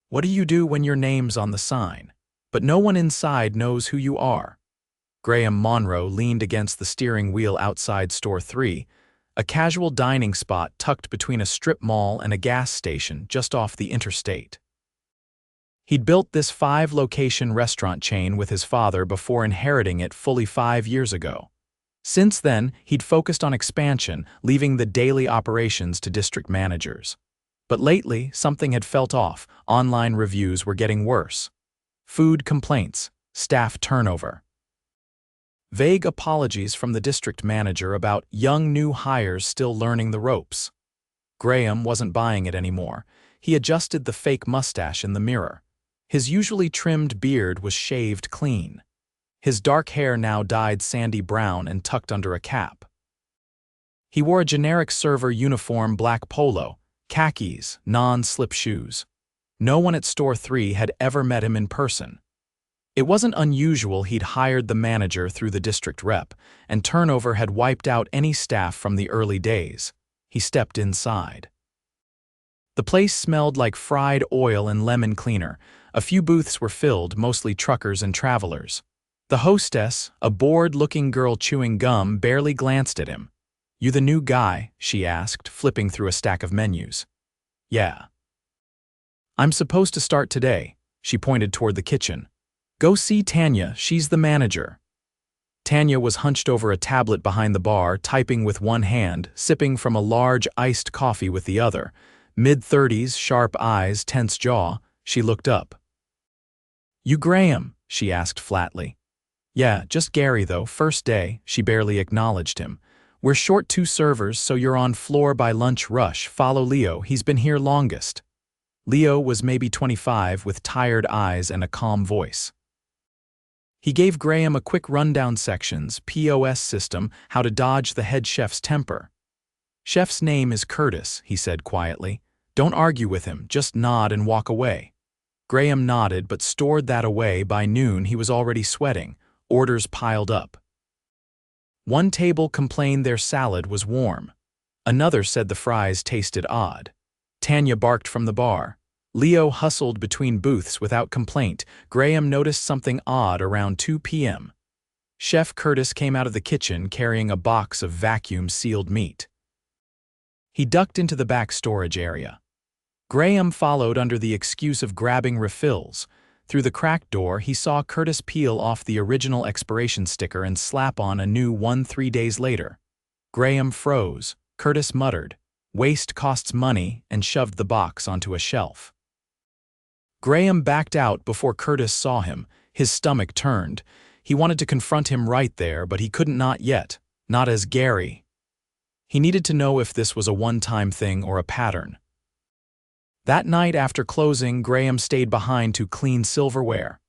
What do you do when your name's on the sign, but no one inside knows who you are? Monroe leaned against the steering wheel outside Store 3, a casual dining spot tucked between a strip mall and a gas station just off the interstate. He'd built this 5-location restaurant chain with his father before inheriting it fully 5 years ago. Since then, he'd focused on expansion, leaving the daily operations to district managers. But lately, something had felt off. Online reviews were getting worse. Food complaints, staff turnover. Vague apologies from the district manager about young new hires still learning the ropes. Graham wasn't buying it anymore. He adjusted the fake mustache in the mirror. His usually trimmed beard was shaved clean. His dark hair now dyed sandy brown and tucked under a cap. He wore a generic server uniform black polo, khakis, non-slip shoes. No one at Store 3 had ever met him in person. It wasn't unusual he'd hired the manager through the district rep, and turnover had wiped out any staff from the early days. He stepped inside. The place smelled like fried oil and lemon cleaner. A few booths were filled, mostly truckers and travelers. The hostess, a bored-looking girl chewing gum, barely glanced at him. "You the new guy?" she asked, flipping through a stack of menus. "Yeah." "I'm supposed to start today." She pointed toward the kitchen. "Go see Tanya, she's the manager." Tanya was hunched over a tablet behind the bar, typing with one hand, sipping from a large iced coffee with the other. Mid-30s, sharp eyes, tense jaw. She looked up. "You Graham?" she asked flatly. "Yeah, just Gary though, first day." She barely acknowledged him. "We're short 2 servers, so you're on floor by lunch rush. Follow Leo, he's been here longest." Leo was maybe 25, with tired eyes and a calm voice. He gave Graham a quick rundown: sections, POS system, how to dodge the head chef's temper. "Chef's name is Curtis," he said quietly. "Don't argue with him, just nod and walk away." Graham nodded but stored that away. By noon he was already sweating. Orders piled up. One table complained their salad was warm. Another said the fries tasted odd. Tanya barked from the bar. Leo hustled between booths without complaint. Graham noticed something odd around 2 p.m. Chef Curtis came out of the kitchen carrying a box of vacuum-sealed meat. He ducked into the back storage area. Graham followed under the excuse of grabbing refills. Through the cracked door, he saw Curtis peel off the original expiration sticker and slap on a new one 3 days later. Graham froze. Curtis muttered, "Waste costs money," and shoved the box onto a shelf. Graham backed out before Curtis saw him. His stomach turned. He wanted to confront him right there, but he couldn't, not yet. Not as Gary. He needed to know if this was a one-time thing or a pattern. That night after closing, Graham stayed behind to clean silverware.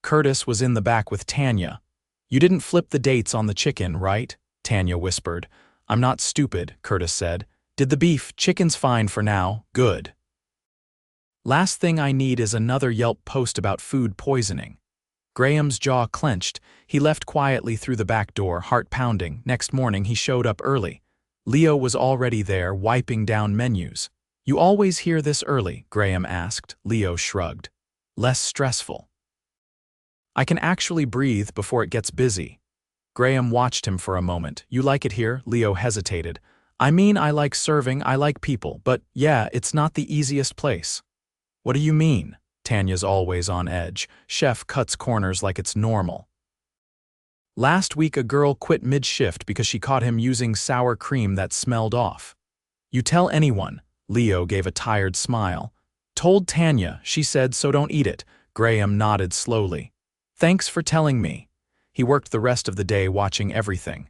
Curtis was in the back with Tanya. "You didn't flip the dates on the chicken, right?" Tanya whispered. "I'm not stupid," Curtis said. "Did the beef? Chicken's fine for now. Good. Last thing I need is another Yelp post about food poisoning." Graham's jaw clenched. He left quietly through the back door, heart pounding. Next morning he showed up early. Leo was already there, wiping down menus. "You always hear this early?" Graham asked. Leo shrugged. "Less stressful. I can actually breathe before it gets busy." Graham watched him for a moment. "You like it here?" Leo hesitated. "I mean, I like serving, I like people, but yeah, it's not the easiest place." "What do you mean?" Tanya's always on edge. Chef cuts corners like it's normal. "Last week a girl quit mid-shift because she caught him using sour cream that smelled off." "You tell anyone?" Leo gave a tired smile. "Told Tanya, she said so don't eat it." Graham nodded slowly. "Thanks for telling me." He worked the rest of the day watching everything.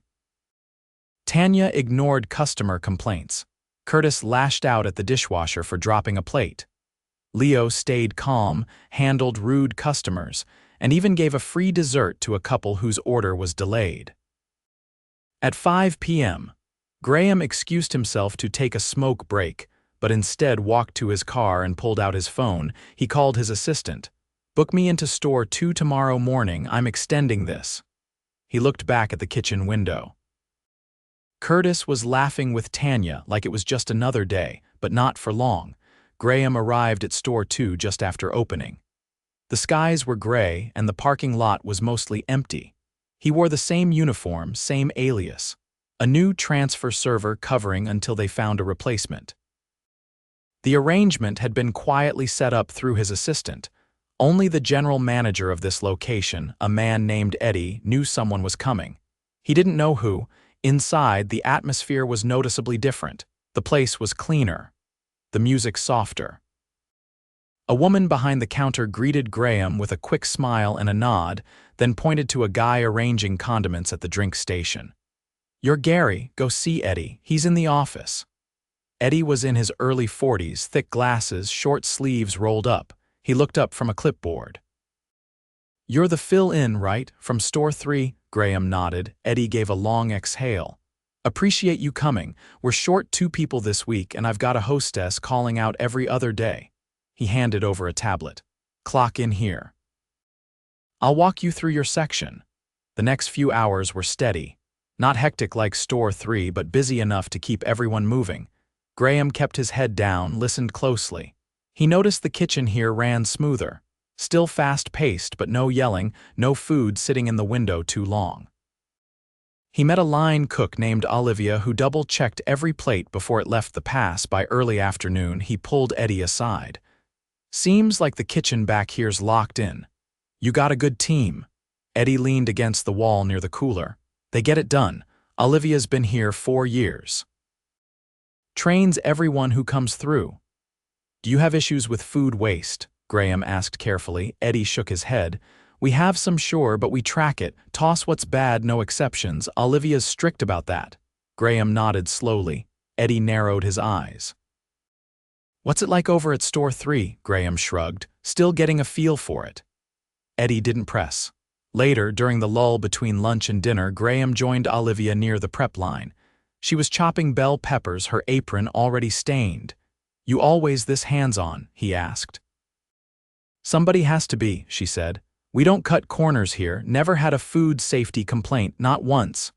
Tanya ignored customer complaints. Curtis lashed out at the dishwasher for dropping a plate. Leo stayed calm, handled rude customers, and even gave a free dessert to a couple whose order was delayed. At 5 p.m., Graham excused himself to take a smoke break, but instead walked to his car and pulled out his phone. He called his assistant. "Book me into store 2 tomorrow morning, I'm extending this." He looked back at the kitchen window. Curtis was laughing with Tanya like it was just another day, but not for long. Graham arrived at store 2 just after opening. The skies were gray and the parking lot was mostly empty. He wore the same uniform, same alias. A new transfer server covering until they found a replacement. The arrangement had been quietly set up through his assistant. Only the general manager of this location, a man named Eddie, knew someone was coming. He didn't know who. Inside, the atmosphere was noticeably different. The place was cleaner. The music softer. A woman behind the counter greeted Graham with a quick smile and a nod, then pointed to a guy arranging condiments at the drink station. "You're Gary, go see Eddie, he's in the office." Eddie was in his early 40s, thick glasses, short sleeves rolled up. He looked up from a clipboard. "You're the fill-in, right? From store 3? Graham nodded. Eddie gave a long exhale. "Appreciate you coming. We're short 2 people this week and I've got a hostess calling out every other day." He handed over a tablet. "Clock in here. I'll walk you through your section." The next few hours were steady. Not hectic like store 3, but busy enough to keep everyone moving. Graham kept his head down, listened closely. He noticed the kitchen here ran smoother. Still fast-paced, but no yelling, no food sitting in the window too long. He met a line cook named Olivia who double-checked every plate before it left the pass. By early afternoon, he pulled Eddie aside. "Seems like the kitchen back here's locked in. You got a good team." Eddie leaned against the wall near the cooler. "They get it done. Olivia's been here 4 years. Trains everyone who comes through." "Do you have issues with food waste?" Graham asked carefully. Eddie shook his head. "We have some, sure, but we track it. Toss what's bad, no exceptions. Olivia's strict about that." Graham nodded slowly. Eddie narrowed his eyes. "What's it like over at store 3? Graham shrugged, still getting a feel for it. Eddie didn't press. Later, during the lull between lunch and dinner, Graham joined Olivia near the prep line. She was chopping bell peppers, her apron already stained. "You always this hands-on?" he asked. "Somebody has to be," she said. "We don't cut corners here, never had a food safety complaint, not once."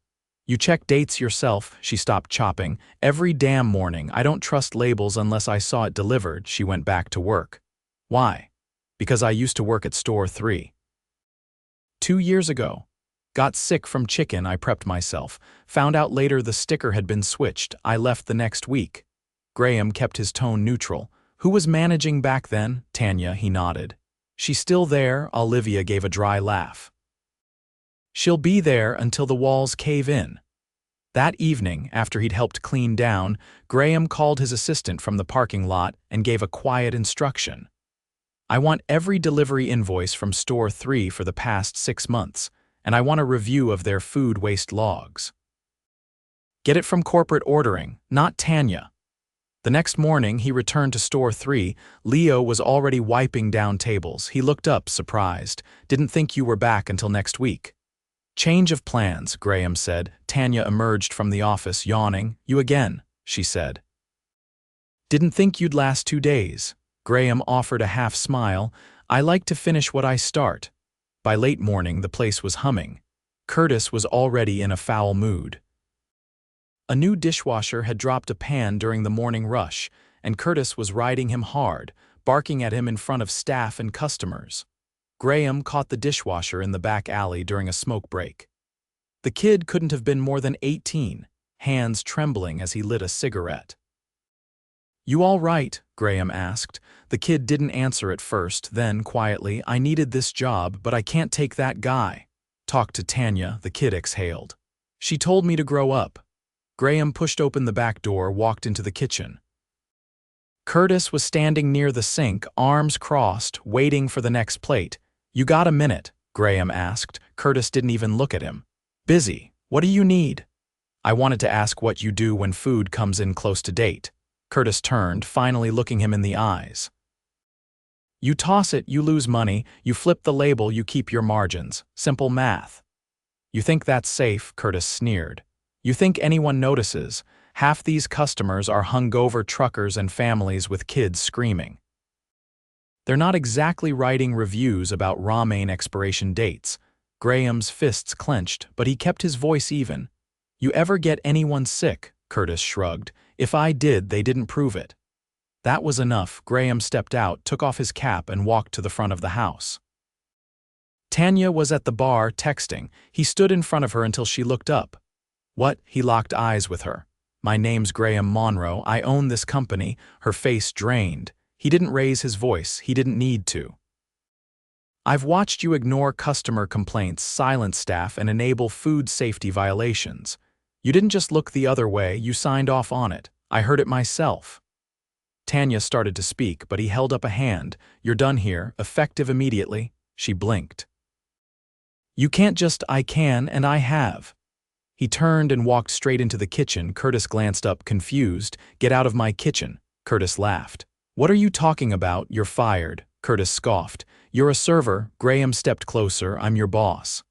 "You check dates yourself." She stopped chopping. "Every damn morning. I don't trust labels unless I saw it delivered." She went back to work. "Why?" "Because I used to work at store 3. 2 years ago. Got sick from chicken, I prepped myself. Found out later the sticker had been switched. I left the next week." Graham kept his tone neutral. "Who was managing back then?" "Tanya," he nodded. "She's still there?" Olivia gave a dry laugh. "She'll be there until the walls cave in." That evening, after he'd helped clean down, Graham called his assistant from the parking lot and gave a quiet instruction. "I want every delivery invoice from store 3 for the past 6 months, and I want a review of their food waste logs. Get it from corporate ordering, not Tanya." The next morning, he returned to store 3. Leo was already wiping down tables. He looked up, surprised. "Didn't think you were back until next week." "Change of plans," Graham said. Tanya emerged from the office, yawning. "You again," she said. "Didn't think you'd last 2 days." Graham offered a half smile. "I like to finish what I start." By late morning, the place was humming. Curtis was already in a foul mood. A new dishwasher had dropped a pan during the morning rush, and Curtis was riding him hard, barking at him in front of staff and customers. Graham caught the dishwasher in the back alley during a smoke break. The kid couldn't have been more than 18, hands trembling as he lit a cigarette. "You all right?" Graham asked. The kid didn't answer at first, then, quietly, "I needed this job, but I can't take that guy." "Talk to Tanya," the kid exhaled. "She told me to grow up." Graham pushed open the back door, walked into the kitchen. Curtis was standing near the sink, arms crossed, waiting for the next plate. "You got a minute?" Graham asked. Curtis didn't even look at him. "Busy. What do you need?" "I wanted to ask what you do when food comes in close to date." Curtis turned, finally looking him in the eyes. "You toss it, you lose money. You flip the label, you keep your margins. Simple math." "You think that's safe?" Curtis sneered. "You think anyone notices? Half these customers are hungover truckers and families with kids screaming. They're not exactly writing reviews about ramen expiration dates." Graham's fists clenched, but he kept his voice even. "You ever get anyone sick?" Curtis shrugged. "If I did, they didn't prove it." That was enough. Graham stepped out, took off his cap, and walked to the front of the house. Tanya was at the bar, texting. He stood in front of her until she looked up. What? He locked eyes with her. My name's Graham Monroe. I own this company. Her face drained. He didn't raise his voice. He didn't need to. I've watched you ignore customer complaints, silence staff, and enable food safety violations. You didn't just look the other way, you signed off on it. I heard it myself. Tanya started to speak, but he held up a hand. You're done here, effective immediately. She blinked. You can't just, I can, and I have. He turned and walked straight into the kitchen. Curtis glanced up, confused. Get out of my kitchen. Curtis laughed. What are you talking about? You're fired. Curtis scoffed. You're a server. Graham stepped closer. I'm your boss.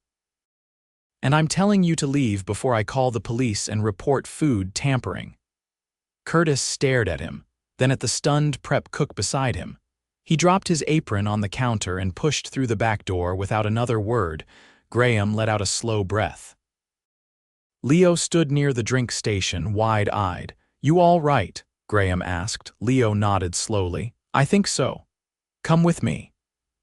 And I'm telling you to leave before I call the police and report food tampering. Curtis stared at him, then at the stunned prep cook beside him. He dropped his apron on the counter and pushed through the back door without another word. Graham let out a slow breath. Leo stood near the drink station, wide-eyed. You all right? Graham asked. Leo nodded slowly. I think so. Come with me.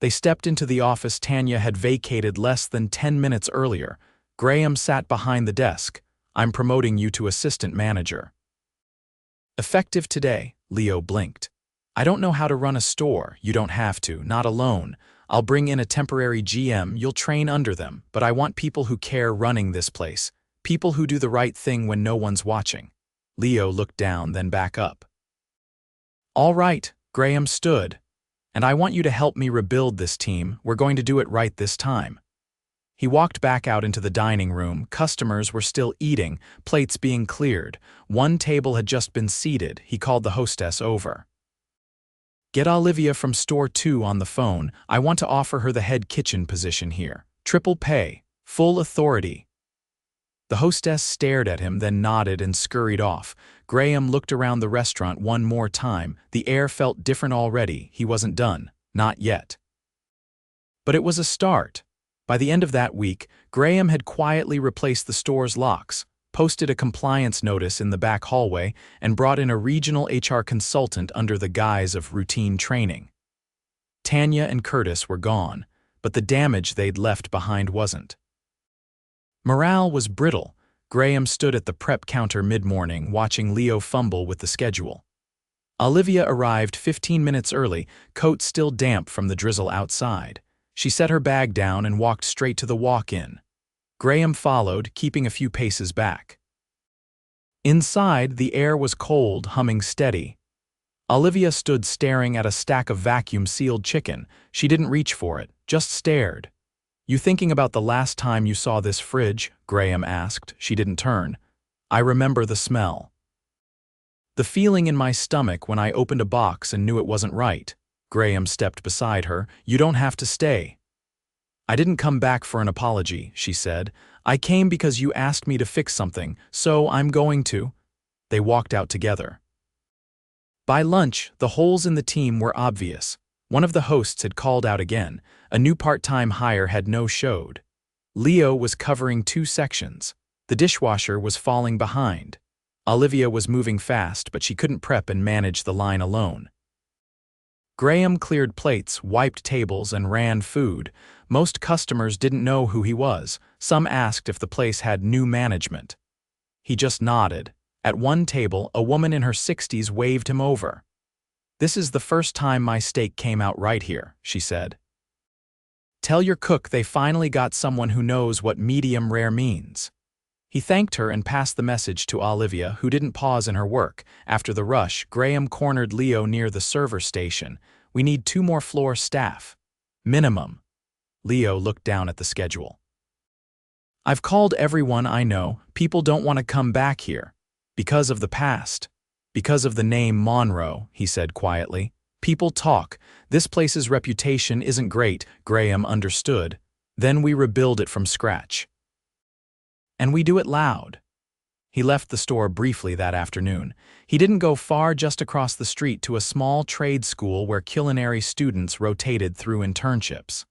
They stepped into the office Tanya had vacated less than 10 minutes earlier. Graham sat behind the desk. I'm promoting you to assistant manager. Effective today, Leo blinked. I don't know how to run a store. You don't have to, not alone. I'll bring in a temporary GM, you'll train under them, but I want people who care running this place. People who do the right thing when no one's watching. Leo looked down, then back up. All right, Graham stood. And I want you to help me rebuild this team. We're going to do it right this time. He walked back out into the dining room. Customers were still eating, plates being cleared. One table had just been seated. He called the hostess over. Get Olivia from store 2 on the phone. I want to offer her the head kitchen position here. Triple pay. Full authority. The hostess stared at him, then nodded and scurried off. Graham looked around the restaurant one more time. The air felt different already. He wasn't done. Not yet. But it was a start. By the end of that week, Graham had quietly replaced the store's locks, posted a compliance notice in the back hallway, and brought in a regional HR consultant under the guise of routine training. Tanya and Curtis were gone, but the damage they'd left behind wasn't. Morale was brittle. Graham stood at the prep counter mid-morning, watching Leo fumble with the schedule. Olivia arrived 15 minutes early, coat still damp from the drizzle outside. She set her bag down and walked straight to the walk-in. Graham followed, keeping a few paces back. Inside, the air was cold, humming steady. Olivia stood staring at a stack of vacuum-sealed chicken. She didn't reach for it, just stared. You thinking about the last time you saw this fridge? Graham asked. She didn't turn. I remember the smell. The feeling in my stomach when I opened a box and knew it wasn't right. Graham stepped beside her. You don't have to stay. I didn't come back for an apology, she said. I came because you asked me to fix something, so I'm going to. They walked out together. By lunch, the holes in the team were obvious. One of the hosts had called out again. A new part-time hire had no-showed. Leo was covering 2 sections. The dishwasher was falling behind. Olivia was moving fast, but she couldn't prep and manage the line alone. Graham cleared plates, wiped tables, and ran food. Most customers didn't know who he was. Some asked if the place had new management. He just nodded. At one table, a woman in her 60s waved him over. This is the first time my steak came out right here, she said. Tell your cook they finally got someone who knows what medium rare means. He thanked her and passed the message to Olivia, who didn't pause in her work. After the rush, Graham cornered Leo near the server station. We need 2 more floor staff. Minimum. Leo looked down at the schedule. I've called everyone I know. People don't want to come back here. Because of the past. Because of the name Monroe, he said quietly. People talk. This place's reputation isn't great, Graham understood. Then we rebuild it from scratch. And we do it loud. He left the store briefly that afternoon. He didn't go far, just across the street to a small trade school where culinary students rotated through internships.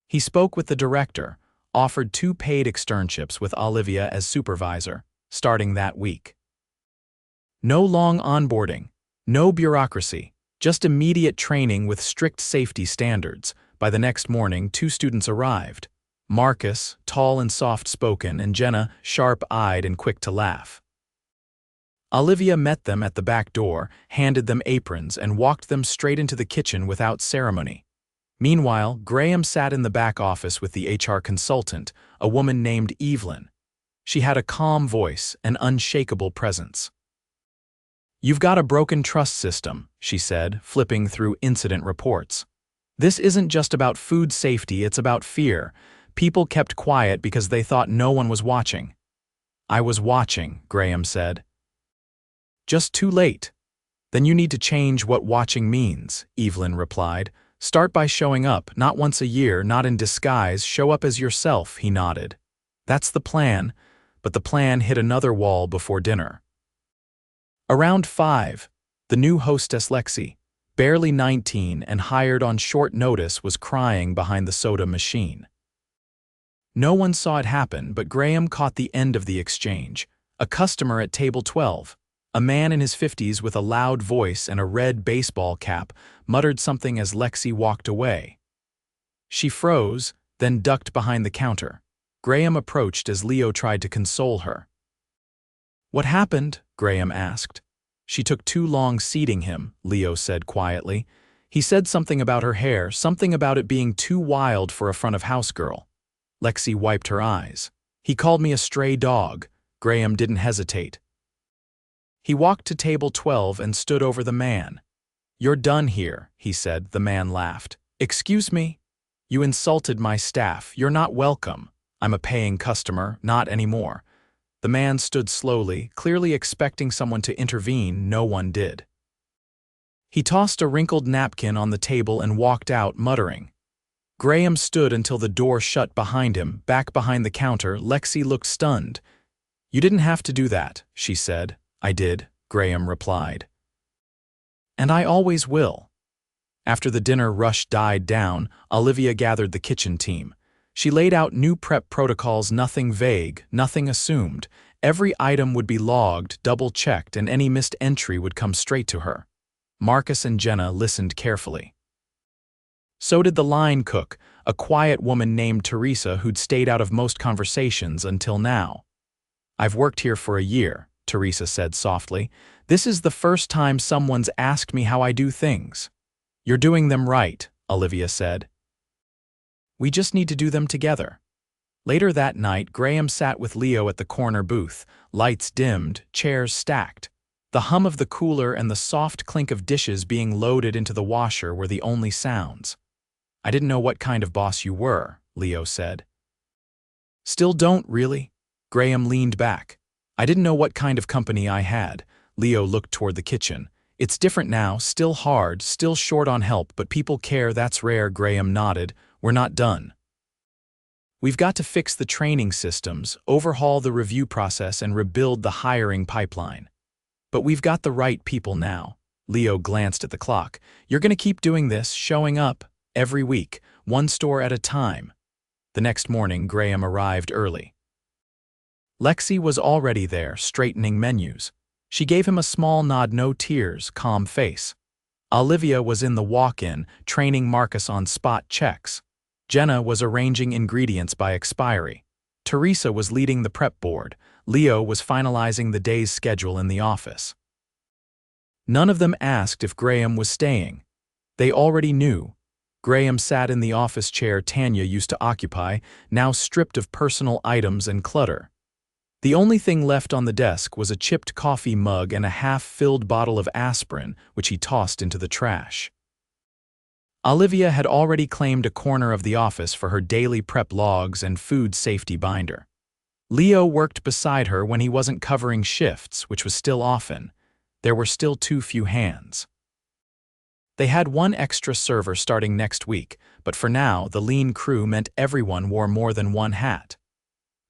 He spoke with the director, offered 2 paid externships with Olivia as supervisor, starting that week. No long onboarding, no bureaucracy, Just immediate training with strict safety standards. By the next morning, 2 students arrived. Marcus, tall and soft-spoken, and Jenna, sharp-eyed and quick to laugh. Olivia met them at the back door, handed them aprons, and walked them straight into the kitchen without ceremony. Meanwhile, Graham sat in the back office with the HR consultant, a woman named Evelyn. She had a calm voice, an unshakable presence. "You've got a broken trust system," she said, flipping through incident reports. "This isn't just about food safety, it's about fear. People kept quiet because they thought no one was watching." "I was watching," Graham said. "Just too late." "Then you need to change what watching means," Evelyn replied. "Start by showing up, not once a year, not in disguise, show up as yourself," he nodded. "That's the plan," but the plan hit another wall before dinner. Around 5, the new hostess Lexi, barely 19 and hired on short notice, was crying behind the soda machine. No one saw it happen, but Graham caught the end of the exchange. A customer at table 12, a man in his 50s with a loud voice and a red baseball cap, muttered something as Lexi walked away. She froze, then ducked behind the counter. Graham approached as Leo tried to console her. "What happened?" Graham asked. "She took too long seating him," Leo said quietly. "He said something about her hair, something about it being too wild for a front-of-house girl." Lexi wiped her eyes. "He called me a stray dog." Graham didn't hesitate. He walked to table 12 and stood over the man. "You're done here," he said. The man laughed. "Excuse me? You insulted my staff. You're not welcome. I'm a paying customer, not anymore." The man stood slowly, clearly expecting someone to intervene. No one did. He tossed a wrinkled napkin on the table and walked out, muttering. Graham stood until the door shut behind him. Back behind the counter, Lexi looked stunned. "You didn't have to do that," she said. "I did," Graham replied. "And I always will." After the dinner rush died down, Olivia gathered the kitchen team. She laid out new prep protocols, nothing vague, nothing assumed. Every item would be logged, double-checked, and any missed entry would come straight to her. Marcus and Jenna listened carefully. So did the line cook, a quiet woman named Teresa who'd stayed out of most conversations until now. "I've worked here for a year," Teresa said softly. "This is the first time someone's asked me how I do things." "You're doing them right," Olivia said. "We just need to do them together." Later that night, Graham sat with Leo at the corner booth, lights dimmed, chairs stacked. The hum of the cooler and the soft clink of dishes being loaded into the washer were the only sounds. "I didn't know what kind of boss you were," Leo said. "Still don't, really?" Graham leaned back. "I didn't know what kind of company I had." Leo looked toward the kitchen. "It's different now, still hard, still short on help, but people care, that's rare." Graham nodded. "We're not done. We've got to fix the training systems, overhaul the review process, and rebuild the hiring pipeline. But we've got the right people now." Leo glanced at the clock. "You're going to keep doing this, showing up, every week, one store at a time." The next morning, Graham arrived early. Lexi was already there, straightening menus. She gave him a small nod, no tears, calm face. Olivia was in the walk-in, training Marcus on spot checks. Jenna was arranging ingredients by expiry. Teresa was leading the prep board. Leo was finalizing the day's schedule in the office. None of them asked if Graham was staying. They already knew. Graham sat in the office chair Tanya used to occupy, now stripped of personal items and clutter. The only thing left on the desk was a chipped coffee mug and a half-filled bottle of aspirin, which he tossed into the trash. Olivia had already claimed a corner of the office for her daily prep logs and food safety binder. Leo worked beside her when he wasn't covering shifts, which was still often. There were still too few hands. They had one extra server starting next week, but for now, the lean crew meant everyone wore more than one hat.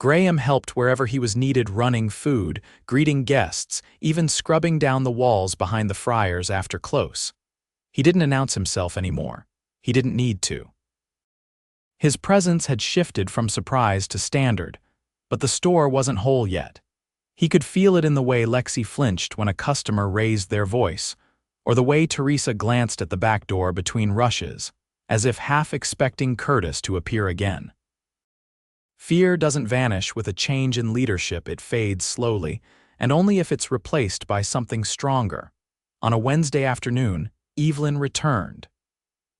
Graham helped wherever he was needed, running food, greeting guests, even scrubbing down the walls behind the fryers after close. He didn't announce himself anymore. He didn't need to. His presence had shifted from surprise to standard, but the store wasn't whole yet. He could feel it in the way Lexi flinched when a customer raised their voice. or the way Teresa glanced at the back door between rushes, as if half expecting Curtis to appear again. Fear doesn't vanish with a change in leadership, it fades slowly, and only if it's replaced by something stronger. On a Wednesday afternoon, Evelyn returned.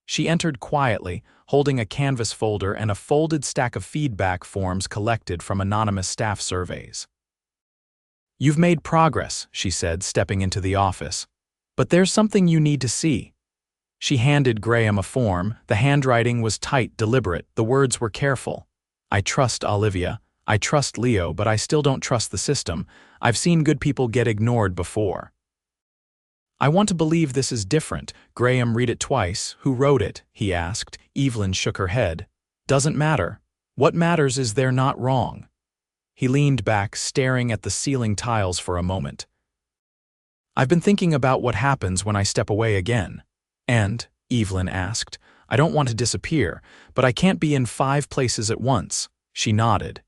She entered quietly, holding a canvas folder and a folded stack of feedback forms collected from anonymous staff surveys. "You've made progress," she said, stepping into the office. "But there's something you need to see." She handed Graham a form. The handwriting was tight, deliberate. The words were careful. "I trust Olivia. I trust Leo, but I still don't trust the system. I've seen good people get ignored before." "I want to believe this is different." Graham read it twice. "Who wrote it?" he asked. Evelyn shook her head. "Doesn't matter. What matters is they're not wrong." He leaned back, staring at the ceiling tiles for a moment. "I've been thinking about what happens when I step away again." "And?" Evelyn asked. "I don't want to disappear, but I can't be in 5 places at once." She nodded.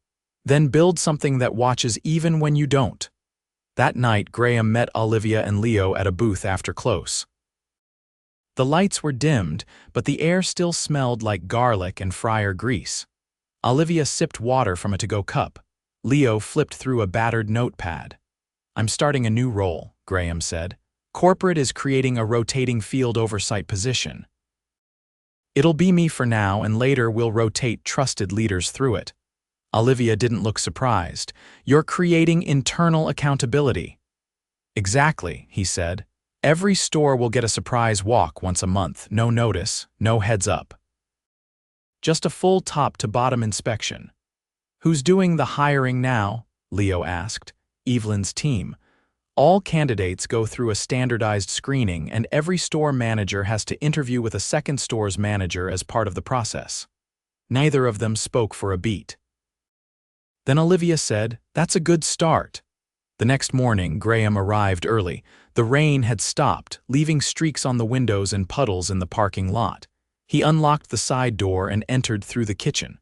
"Then build something that watches even when you don't." That night, Graham met Olivia and Leo at a booth after close. The lights were dimmed, but the air still smelled like garlic and fryer grease. Olivia sipped water from a to-go cup. Leo flipped through a battered notepad. "I'm starting a new role," Graham said. "Corporate is creating a rotating field oversight position. It'll be me for now, and later we'll rotate trusted leaders through it." Olivia didn't look surprised. "You're creating internal accountability." "Exactly," he said. "Every store will get a surprise walk once a month, no notice, no heads up. Just a full top-to-bottom inspection." "Who's doing the hiring now?" Leo asked. "Evelyn's team. All candidates go through a standardized screening, and every store manager has to interview with a second store's manager as part of the process." Neither of them spoke for a beat. Then Olivia said, "That's a good start." The next morning, Graham arrived early. The rain had stopped, leaving streaks on the windows and puddles in the parking lot. He unlocked the side door and entered through the kitchen.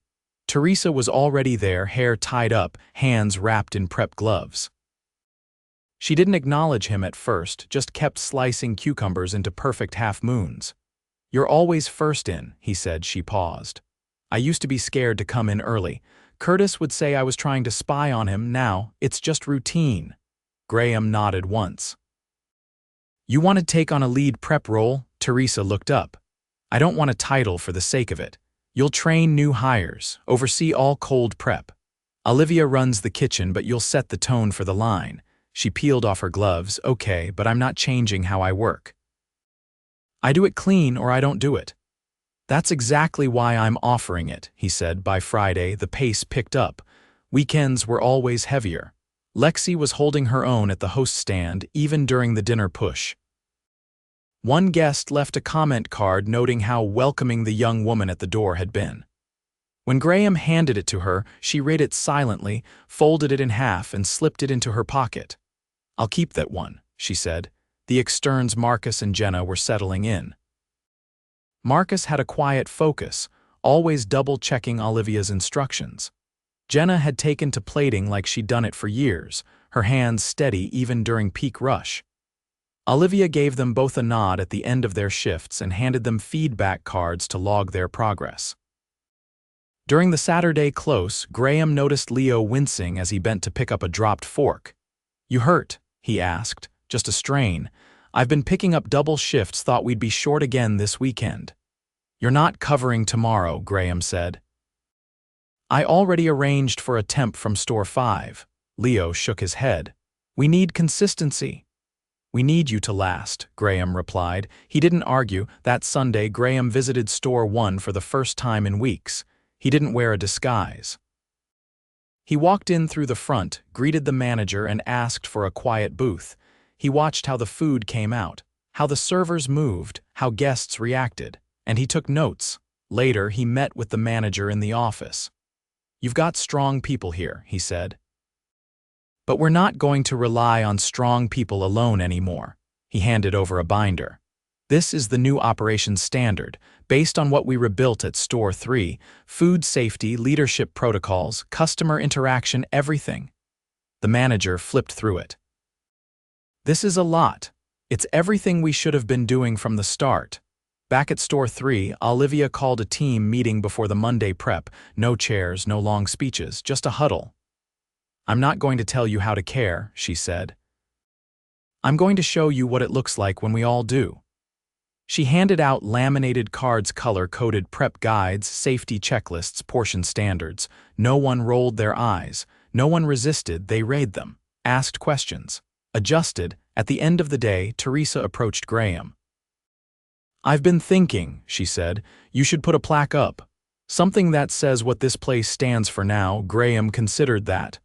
Teresa was already there, hair tied up, hands wrapped in prep gloves. She didn't acknowledge him at first, just kept slicing cucumbers into perfect half-moons. "You're always first in," he said. She paused. "I used to be scared to come in early. Curtis would say I was trying to spy on him. Now, it's just routine." Graham nodded once. "You want to take on a lead prep role?" Teresa looked up. "I don't want a title for the sake of it. You'll train new hires, oversee all cold prep. Olivia runs the kitchen, but you'll set the tone for the line." She peeled off her gloves. "Okay, but I'm not changing how I work. I do it clean or I don't do it." "That's exactly why I'm offering it," he said. By Friday, the pace picked up. Weekends were always heavier. Lexi was holding her own at the host stand, even during the dinner push. One guest left a comment card noting how welcoming the young woman at the door had been. When Graham handed it to her, she read it silently, folded it in half, and slipped it into her pocket. "I'll keep that one," she said. The externs Marcus and Jenna were settling in. Marcus had a quiet focus, always double-checking Olivia's instructions. Jenna had taken to plating like she'd done it for years, her hands steady even during peak rush. Olivia gave them both a nod at the end of their shifts and handed them feedback cards to log their progress. During the Saturday close, Graham noticed Leo wincing as he bent to pick up a dropped fork. "You hurt?" he asked. "Just a strain. I've been picking up double shifts, thought we'd be short again this weekend." "You're not covering tomorrow," Graham said. "I already arranged for a temp from store 5. Leo shook his head. "We need consistency." "We need you to last," Graham replied. He didn't argue. That Sunday, Graham visited store 1 for the first time in weeks. He didn't wear a disguise. He walked in through the front, greeted the manager, and asked for a quiet booth. He watched how the food came out, how the servers moved, how guests reacted, and he took notes. Later, he met with the manager in the office. "You've got strong people here," he said. "But we're not going to rely on strong people alone anymore." He handed over a binder. "This is the new operations standard, based on what we rebuilt at Store 3, food safety, leadership protocols, customer interaction, everything." The manager flipped through it. "This is a lot. It's everything we should have been doing from the start. Back at store 3, Olivia called a team meeting before the Monday prep. No chairs, no long speeches, just a huddle. "I'm not going to tell you how to care," she said. "I'm going to show you what it looks like when we all do." She handed out laminated cards, color-coded prep guides, safety checklists, portion standards. No one rolled their eyes. No one resisted. They read them, asked questions, adjusted. At the end of the day, Teresa approached Graham. "I've been thinking," she said, "you should put a plaque up. Something that says what this place stands for now." Graham considered that.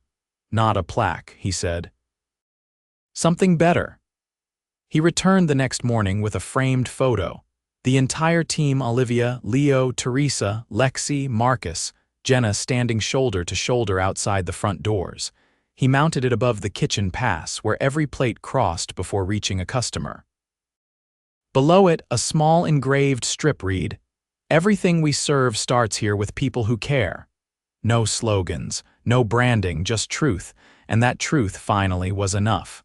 "Not a plaque," he said. "Something better." He returned the next morning with a framed photo. The entire team, Olivia, Leo, Teresa, Lexi, Marcus, Jenna, standing shoulder to shoulder outside the front doors. He mounted it above the kitchen pass, where every plate crossed before reaching a customer. Below it, a small engraved strip read, "Everything we serve starts here with people who care." No slogans, no branding, just truth, and that truth finally was enough.